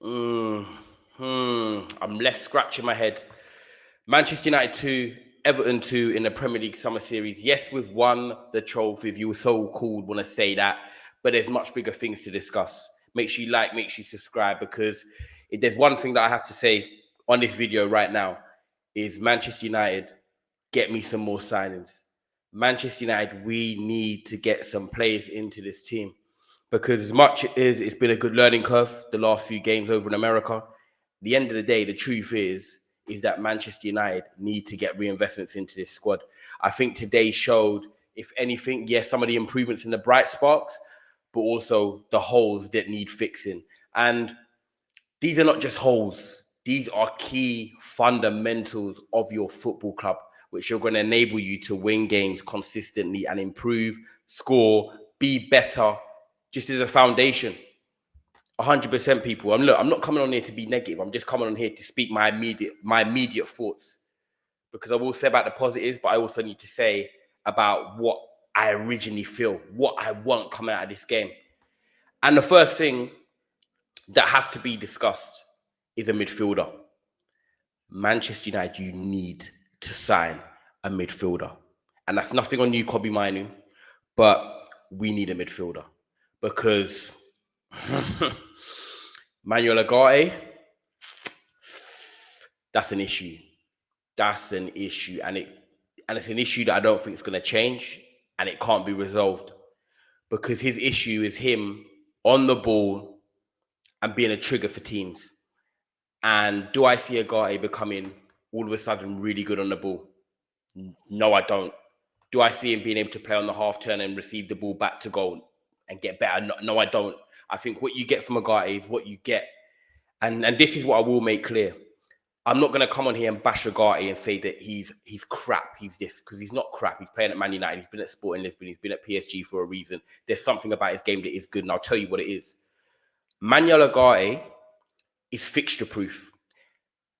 Mm, I'm left scratching my head. Manchester United 2, Everton 2 in the Premier League Summer Series. Yes, we've won the trophy, if you were so called, want to say that. But there's much bigger things to discuss. Make sure you like, make sure you subscribe, because if there's one thing that I have to say on this video right now is Manchester United, get me some more signings. Manchester United, we need to get some players into this team, because as much as it's been a good learning curve the last few games over in America, at the end of the day, the truth is that Manchester United need to get reinvestments into this squad. I think today showed, if anything, yes, some of the improvements in the bright sparks, but also the holes that need fixing. And these are not just holes. These are key fundamentals of your football club, which are going to enable you to win games consistently and improve, score, be better, just as a foundation. 100% people. I'm not coming on here to be negative. I'm just coming on here to speak my immediate thoughts, because I will say about the positives, but I also need to say about what I originally feel, what I want coming out of this game. And the first thing that has to be discussed is a midfielder. Manchester United, you need to sign a midfielder. And that's nothing on you, Kobe Minu, but we need a midfielder, because Manuel Agate, that's an issue. That's an issue. And it's an issue that I don't think is going to change, and it can't be resolved, because his issue is him on the ball and being a trigger for teams. And do I see Agate becoming all of a sudden really good on the ball? No, I don't. Do I see him being able to play on the half turn and receive the ball back to goal and get better? No, I don't. I think what you get from Agate is what you get. And this is what I will make clear. I'm not going to come on here and bash Agate and say that he's crap, he's this, because he's not crap. He's playing at Man United, he's been at Sporting Lisbon, he's been at PSG for a reason. There's something about his game that is good, and I'll tell you what it is. Manuel Agate is fixture proof.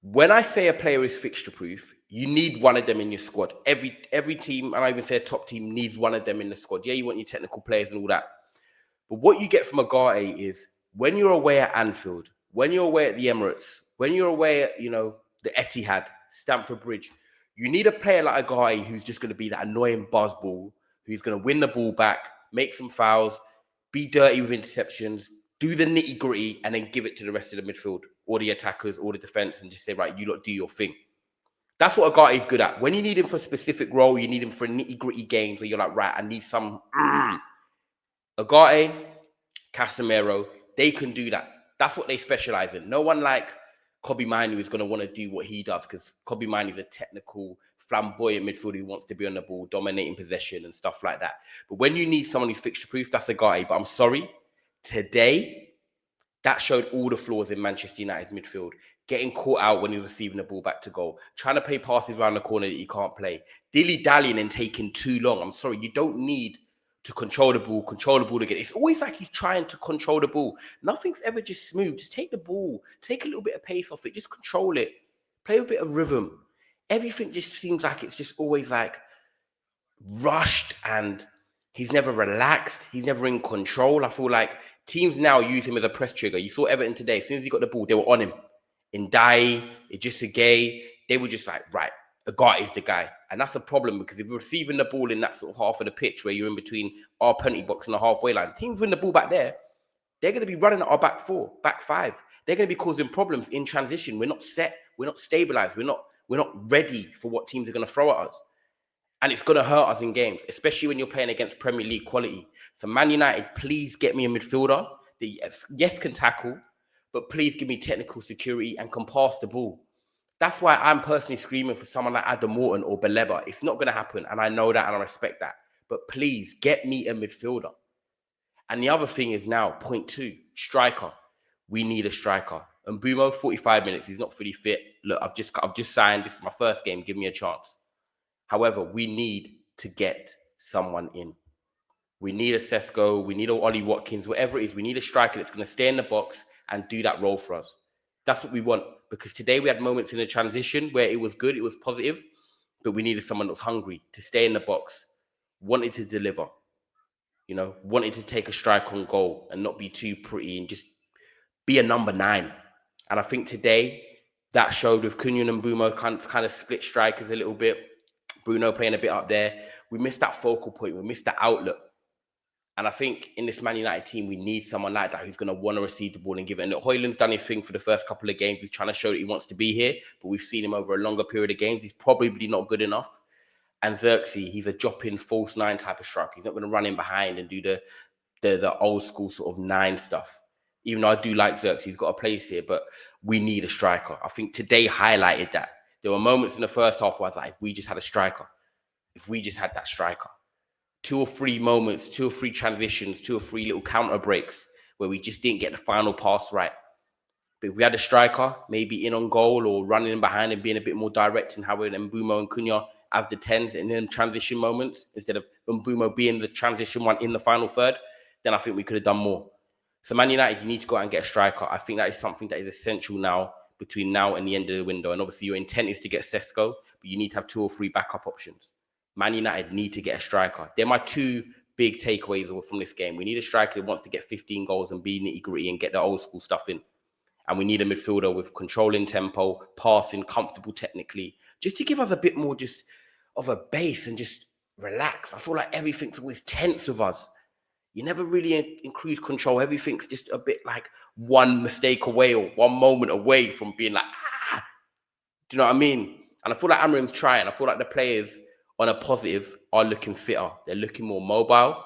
When I say a player is fixture proof, you need one of them in your squad. Every team, and I even say a top team, needs one of them in the squad. Yeah, you want your technical players and all that. But what you get from Agate is, when you're away at Anfield, when you're away at the Emirates, when you're away at, the Etihad, Stamford Bridge, you need a player like Agate who's just going to be that annoying buzzball, who's going to win the ball back, make some fouls, be dirty with interceptions, do the nitty gritty, and then give it to the rest of the midfield or the attackers or the defense and just say, right, you lot do your thing. That's what Agate is good at. When you need him for a specific role, you need him for nitty gritty games where you're like, right, I need some. Agate, Casemiro, they can do that. That's what they specialize in. No one like Kobe Minu is going to want to do what he does, because Kobe Minu is a technical, flamboyant midfielder who wants to be on the ball, dominating possession and stuff like that. But when you need someone who's fixture proof, that's Agate. But I'm sorry, today, that showed all the flaws in Manchester United's midfield. Getting caught out when he's receiving the ball back to goal. Trying to play passes around the corner that you can't play. Dilly-dallying and taking too long. I'm sorry, you don't need to control the ball again. It's always like he's trying to control the ball. Nothing's ever just smooth. Just take the ball. Take a little bit of pace off it. Just control it. Play a bit of rhythm. Everything just seems like it's just always like rushed, and he's never relaxed. He's never in control. I feel like teams now use him as a press trigger. You saw Everton today. As soon as he got the ball, they were on him. Ndai, Gay, they were just like, right, Agate is the guy. And that's a problem, because if you're receiving the ball in that sort of half of the pitch where you're in between our penalty box and the halfway line, teams win the ball back there, they're going to be running at our back four, back five. They're going to be causing problems in transition. We're not set. We're not stabilized. We're not ready for what teams are going to throw at us. And it's going to hurt us in games, especially when you're playing against Premier League quality. So Man United, please get me a midfielder that, yes, can tackle, but please give me technical security and can pass the ball. That's why I'm personally screaming for someone like Adam Morton or Baleba. It's not going to happen, and I know that and I respect that. But please get me a midfielder. And the other thing is now, point two, striker. We need a striker. And Mbeumo, 45 minutes, he's not fully fit. Look, I've just signed. This is my first game. Give me a chance. However, we need to get someone in. We need a Sesko. We need a Ollie Watkins, whatever it is. We need a striker that's going to stay in the box and do that role for us. That's what we want. Because today we had moments in the transition where it was good, it was positive, but we needed someone that was hungry to stay in the box, wanted to deliver, wanted to take a strike on goal and not be too pretty and just be a number 9. And I think today that showed with Cunha and Mbeumo kind of split strikers a little bit. Bruno playing a bit up there. We missed that focal point. We missed that outlet. And I think in this Man United team, we need someone like that who's going to want to receive the ball and give it. And look, Højlund's done his thing for the first couple of games. He's trying to show that he wants to be here, but we've seen him over a longer period of games. He's probably not good enough. And Xerxes, he's a drop-in false nine type of striker. He's not going to run in behind and do the old school sort of nine stuff. Even though I do like Xerxes, he's got a place here, but we need a striker. I think today highlighted that. There were moments in the first half where I was like, if we just had a striker, if we just had that striker. 2 or 3 moments, 2 or 3 transitions, 2 or 3 little counter breaks where we just didn't get the final pass right. But if we had a striker, maybe in on goal or running in behind and being a bit more direct in how we're Mbeumo and Cunha as the 10s and then transition moments, instead of Mbeumo being the transition one in the final third, then I think we could have done more. So Man United, you need to go out and get a striker. I think that is something that is essential now between now and the end of the window. And obviously your intent is to get Sesko, but you need to have 2 or 3 backup options. Man United need to get a striker. They're my 2 big takeaways from this game. We need a striker who wants to get 15 goals and be nitty-gritty and get the old school stuff in. And we need a midfielder with controlling tempo, passing, comfortable technically, just to give us a bit more just of a base and just relax. I feel like everything's always tense with us. You never really increase control. Everything's just a bit like one mistake away or one moment away from being like, do you know what I mean? And I feel like Amorim's trying. I feel like the players on a positive are looking fitter. They're looking more mobile.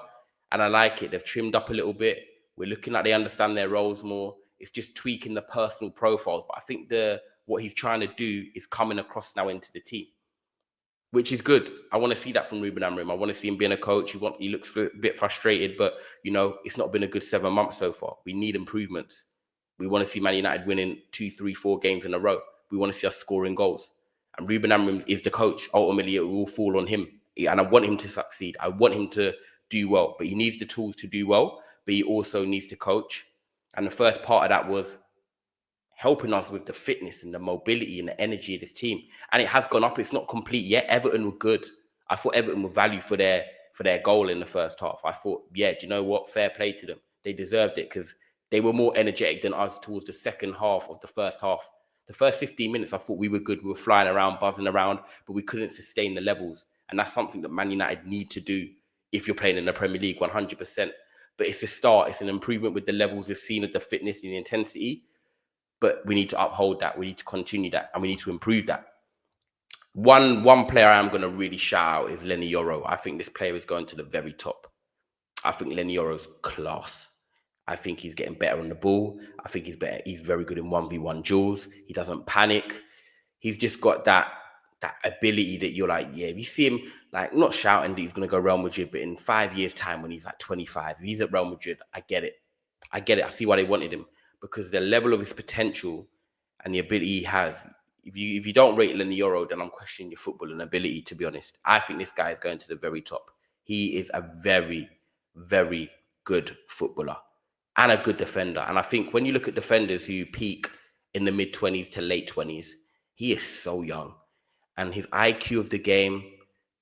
And I like it. They've trimmed up a little bit. We're looking like they understand their roles more. It's just tweaking the personal profiles. But I think what he's trying to do is coming across now into the team, which is good. I want to see that from Ruben Amorim. I want to see him being a coach. He looks a bit frustrated, but, it's not been a good 7 months so far. We need improvements. We want to see Man United winning 2, 3, 4 games in a row. We want to see us scoring goals. And Ruben Amorim is the coach. Ultimately, it will fall on him. And I want him to succeed. I want him to do well. But he needs the tools to do well. But he also needs to coach. And the first part of that was helping us with the fitness and the mobility and the energy of this team. And it has gone up. It's not complete yet. Everton were good. I thought Everton were value for their goal in the first half. I thought, yeah, do you know what? Fair play to them. They deserved it because they were more energetic than us towards the second half of the first half. The first 15 minutes, I thought we were good. We were flying around, buzzing around, but we couldn't sustain the levels. And that's something that Man United need to do if you're playing in the Premier League 100%. But it's a start. It's an improvement with the levels we've seen of the fitness and the intensity. But we need to uphold that. We need to continue that. And we need to improve that. One player I'm going to really shout out is Lenny Yoro. I think this player is going to the very top. I think Lenny Yoro's class. I think he's getting better on the ball. I think he's better. He's very good in 1v1 duels. He doesn't panic. He's just got that ability that you're like, yeah, if you see him, like, not shouting that he's going to go Real Madrid, but in 5 years' time when he's like 25, if he's at Real Madrid, I get it. I see why they wanted him, because the level of his potential and the ability he has, if you don't rate Lenny Yoro, then I'm questioning your football and ability, to be honest. I think this guy is going to the very top. He is a very, very good footballer and a good defender. And I think when you look at defenders who peak in the mid-20s to late 20s, he is so young. And his IQ of the game,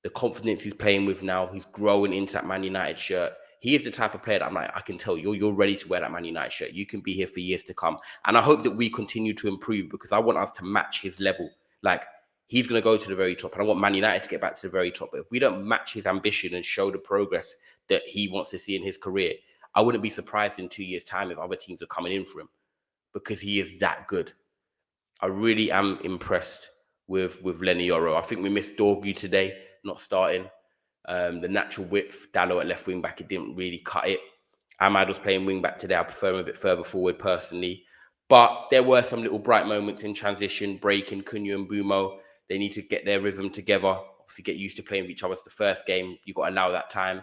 the confidence he's playing with now, he's growing into that Man United shirt. He is the type of player that I'm like, I can tell you're ready to wear that Man United shirt. You can be here for years to come. And I hope that we continue to improve, because I want us to match his level. Like, he's going to go to the very top. And I want Man United to get back to the very top. But if we don't match his ambition and show the progress that he wants to see in his career, I wouldn't be surprised in 2 years' time if other teams are coming in for him, because he is that good. I really am impressed with Lenny Yoro. I think we missed Dorgu today, not starting. The natural width, Dallo at left wing back, it didn't really cut it. Ahmad was playing wing back today. I prefer him a bit further forward personally. But there were some little bright moments in transition, breaking. Cunha and Mbeumo, they need to get their rhythm together. Obviously, get used to playing with each other. It's the first game. You've got to allow that time.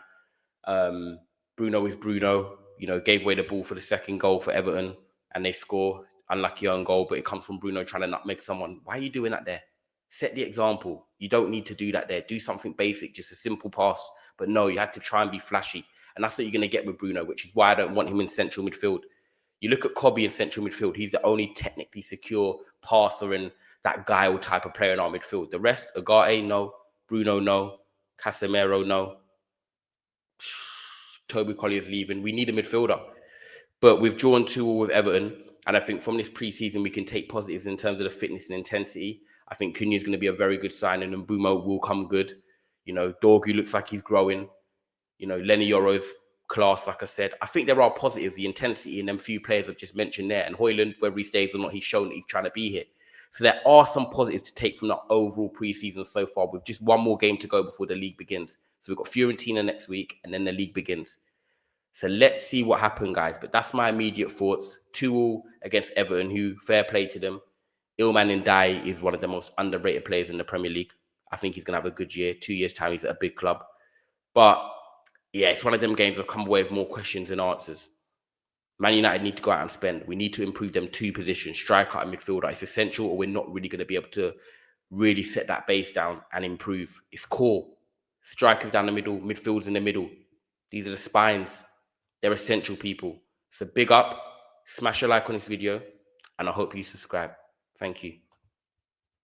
Bruno is Bruno. Gave away the ball for the second goal for Everton, and they score. Unlucky own goal, but it comes from Bruno trying to nutmeg someone. Why are you doing that there? Set the example. You don't need to do that there. Do something basic, just a simple pass. But no, you had to try and be flashy. And that's what you're going to get with Bruno, which is why I don't want him in central midfield. You look at Kobe in central midfield, he's the only technically secure passer and that guile type of player in our midfield. The rest, Agate, no. Bruno, no. Casemiro, no. Toby Collier's leaving. We need a midfielder. But we've drawn 2-2 with Everton. And I think from this preseason, we can take positives in terms of the fitness and intensity. I think Cunha is going to be a very good signing, and Mbeumo will come good. You know, Dorgu looks like he's growing. You know, Lenny Yoro's class, like I said. I think there are positives, the intensity in them few players I've just mentioned there. And Højlund, whether he stays or not, he's shown that he's trying to be here. So there are some positives to take from the overall preseason so far, with just one more game to go before the league begins. So we've got Fiorentina next week, and then the league begins. So let's see what happens, guys. But that's my immediate thoughts. 2-2 against Everton, who, fair play to them. Iliman Ndiaye is one of the most underrated players in the Premier League. I think he's going to have a good year. 2 years' time, he's at a big club. But yeah, it's one of them games that come away with more questions than answers. Man United need to go out and spend. We need to improve them 2 positions, striker and midfielder. It's essential, or we're not really going to be able to really set that base down and improve. It's core. Strikers down the middle, midfielders in the middle. These are the spines. They're essential, people. So big up, smash a like on this video, and I hope you subscribe. Thank you.